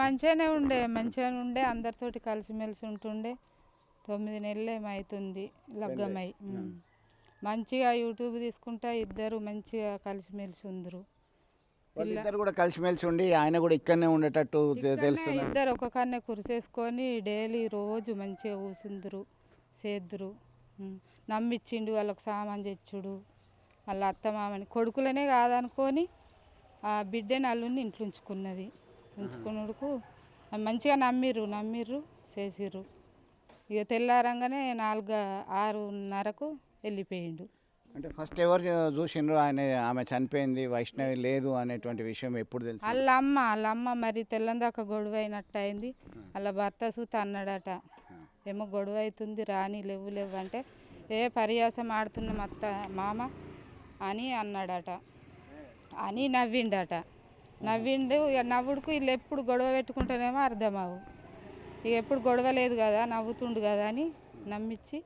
మంచిగానే ఉండే అందరితోటి కలిసిమెలిసి ఉంటుండే 9 నెలలు ఏమవుతుంది లగ్గమై. మంచిగా యూట్యూబ్ తీసుకుంటా ఇద్దరు మంచిగా కలిసిమెలిసి ఉందరు. ఇద్దరు కూడా కలిసిమెలిసి ఉండి ఆయన కూడా ఇక్కడనే ఉండేటట్టు తెలుస్తుంది. ఇద్దరు ఒక కన్నే కురిసేసుకొని డైలీ రోజు మంచిగా కూసుందరు చేద్దురు. నమ్మిచ్చిండు వాళ్ళకి సామాన్ తెచ్చుడు. వాళ్ళ అత్తమామని కొడుకులనే కాదనుకొని ఆ బిడ్డని అల్లుని ఇంట్లో ఉంచుకున్నుడుకు మంచిగా నమ్మిర్రు చేసిర్రు. ఇక తెల్లారంగానే 6:30కు వెళ్ళిపోయిండు. అంటే ఫస్ట్ ఎవరు చూసిండ్రు ఆమె చనిపోయింది వైష్ణవి లేదు అనేటువంటి విషయం ఎప్పుడు తెలుసు? వాళ్ళ అమ్మ మరి తెల్లందాక గొడవ అయినట్టు అయింది. వాళ్ళ భర్త సూత అన్నాడట, ఏమో గొడవ అవుతుంది రాని లేవు అంటే పరియాసం ఆడుతున్నాం అత్త మామ అని అన్నాడట. అని నవ్విండట. ఇక నవ్వుడుకు వీళ్ళు ఎప్పుడు గొడవ పెట్టుకుంటేనేమో అర్థమవు. ఇక ఎప్పుడు గొడవ లేదు కదా నవ్వుతుండు కదా అని నమ్మించి